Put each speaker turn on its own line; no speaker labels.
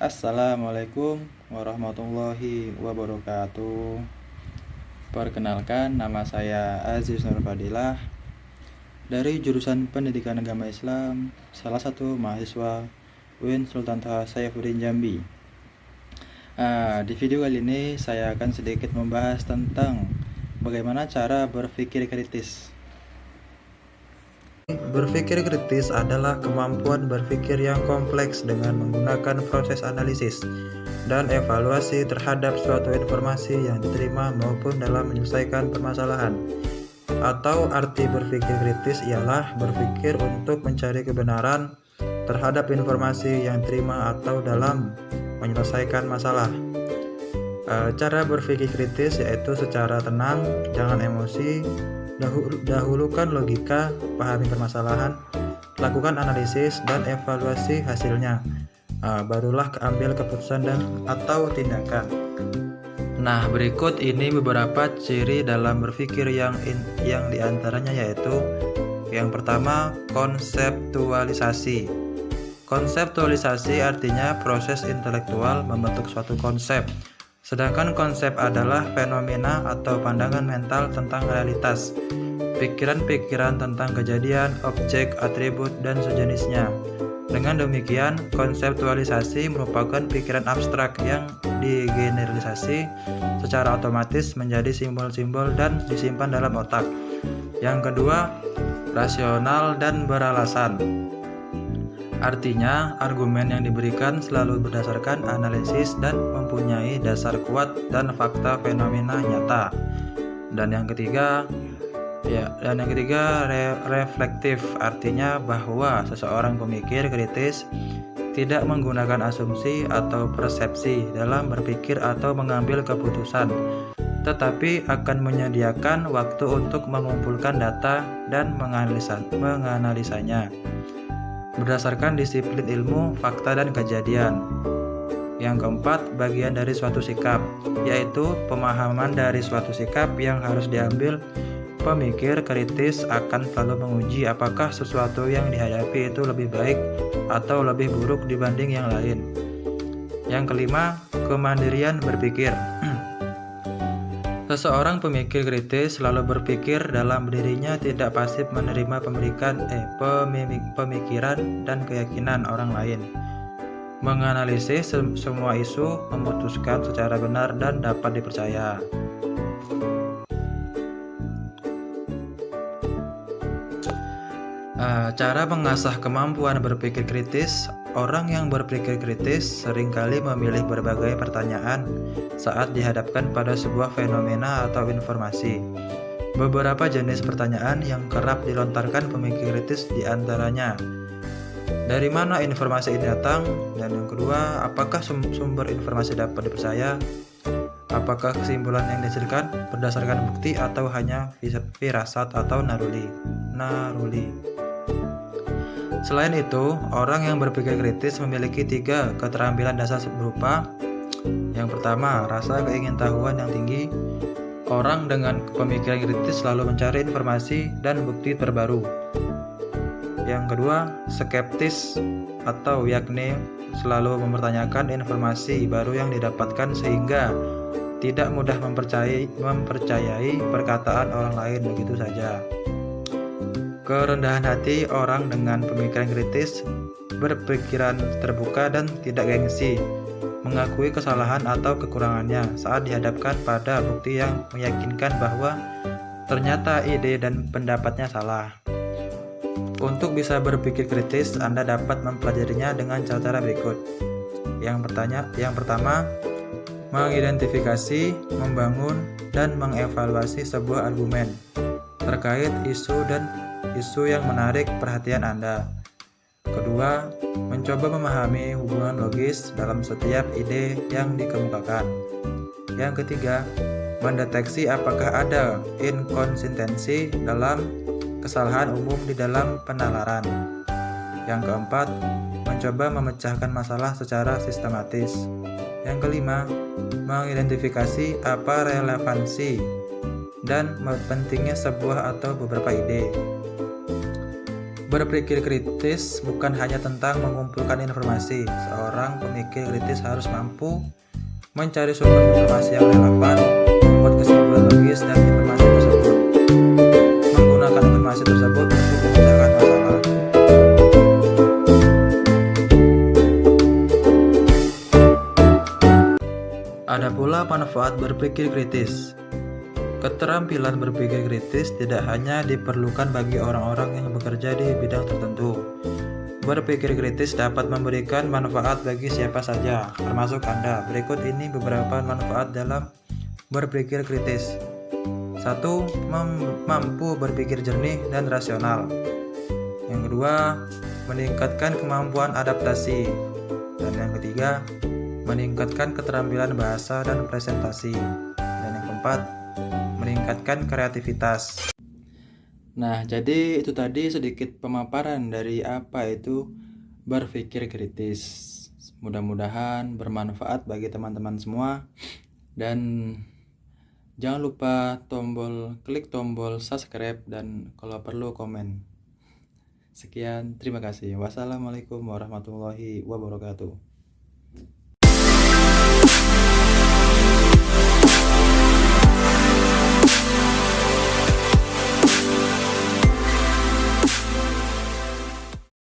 Assalamualaikum warahmatullahi wabarakatuh. Perkenalkan, nama saya Aziz Nur Fadilah dari jurusan Pendidikan Agama Islam, salah satu mahasiswa UIN Sultan Toha Saifuddin Jambi. Di video kali ini saya akan sedikit membahas tentang bagaimana cara berpikir kritis. Berpikir kritis adalah kemampuan berpikir yang kompleks dengan menggunakan proses analisis dan evaluasi terhadap suatu informasi yang diterima maupun dalam menyelesaikan permasalahan. Atau arti berpikir kritis ialah berpikir untuk mencari kebenaran terhadap informasi yang diterima atau dalam menyelesaikan masalah. Cara berpikir kritis yaitu secara tenang, jangan emosi, dahulukan logika, pahami permasalahan, lakukan analisis dan evaluasi hasilnya, barulah ambil keputusan dan atau tindakan. Nah, berikut ini beberapa ciri dalam berpikir yang diantaranya yaitu yang pertama, konseptualisasi. Konseptualisasi artinya proses intelektual membentuk suatu konsep. Sedangkan konsep adalah fenomena atau pandangan mental tentang realitas, pikiran-pikiran tentang kejadian, objek, atribut, dan sejenisnya. Dengan demikian, konseptualisasi merupakan pikiran abstrak yang digeneralisasi secara otomatis menjadi simbol-simbol dan disimpan dalam otak. Yang kedua, rasional dan beralasan. Artinya, argumen yang diberikan selalu berdasarkan analisis dan mempunyai dasar kuat dan fakta fenomena nyata. Dan yang ketiga, reflektif. Artinya bahwa seseorang pemikir kritis tidak menggunakan asumsi atau persepsi dalam berpikir atau mengambil keputusan, tetapi akan menyediakan waktu untuk mengumpulkan data dan menganalisanya berdasarkan disiplin ilmu, fakta, dan kejadian. Yang keempat, bagian dari suatu sikap, yaitu pemahaman dari suatu sikap yang harus diambil. Pemikir kritis akan selalu menguji apakah sesuatu yang dihadapi itu lebih baik atau lebih buruk dibanding yang lain. Yang kelima, kemandirian berpikir. Seseorang pemikir kritis selalu berpikir dalam dirinya, tidak pasif menerima pemikiran dan keyakinan orang lain. Menganalisis semua isu, memutuskan secara benar dan dapat dipercaya. Cara mengasah kemampuan berpikir kritis. Orang yang berpikir kritis seringkali memilih berbagai pertanyaan saat dihadapkan pada sebuah fenomena atau informasi. Beberapa jenis pertanyaan yang kerap dilontarkan pemikir kritis diantaranya, dari mana informasi ini datang? Dan yang kedua, apakah sumber informasi dapat dipercaya? Apakah kesimpulan yang dihasilkan berdasarkan bukti atau hanya firasat atau naruli? Selain itu, orang yang berpikir kritis memiliki 3 keterampilan dasar berupa: yang pertama, rasa keingintahuan yang tinggi. Orang dengan pemikiran kritis selalu mencari informasi dan bukti terbaru. Yang kedua, skeptis atau yakni selalu mempertanyakan informasi baru yang didapatkan sehingga tidak mudah mempercayai perkataan orang lain begitu saja. Kerendahan hati. Orang dengan pemikiran kritis berpikiran terbuka dan tidak gengsi, mengakui kesalahan atau kekurangannya saat dihadapkan pada bukti yang meyakinkan bahwa ternyata ide dan pendapatnya salah. Untuk bisa berpikir kritis, Anda dapat mempelajarinya dengan cara berikut. Yang pertama, mengidentifikasi, membangun, dan mengevaluasi sebuah argumen terkait isu yang menarik perhatian Anda. Kedua, mencoba memahami hubungan logis dalam setiap ide yang dikemukakan. Yang ketiga, mendeteksi apakah ada inkonsistensi dalam kesalahan umum di dalam penalaran. Yang keempat, mencoba memecahkan masalah secara sistematis. Yang kelima, mengidentifikasi apa relevansi dan pentingnya sebuah atau beberapa ide. Berpikir kritis bukan hanya tentang mengumpulkan informasi. Seorang pemikir kritis harus mampu mencari sumber informasi yang relevan, membuat kesimpulan logis dari informasi tersebut, menggunakan informasi tersebut untuk memecahkan masalah. Ada pula manfaat berpikir kritis. Keterampilan berpikir kritis tidak hanya diperlukan bagi orang-orang yang bekerja di bidang tertentu. Berpikir kritis dapat memberikan manfaat bagi siapa saja, termasuk Anda. Berikut ini beberapa manfaat dalam berpikir kritis. 1. Mampu berpikir jernih dan rasional. Yang kedua, meningkatkan kemampuan adaptasi. Dan yang ketiga, meningkatkan keterampilan bahasa dan presentasi. Dan yang keempat, meningkatkan kreativitas. Nah, jadi itu tadi sedikit pemaparan dari apa itu berpikir kritis. Mudah-mudahan bermanfaat bagi teman-teman semua. Dan jangan lupa klik tombol subscribe dan kalau perlu komen. Sekian, terima kasih. Wassalamualaikum warahmatullahi wabarakatuh.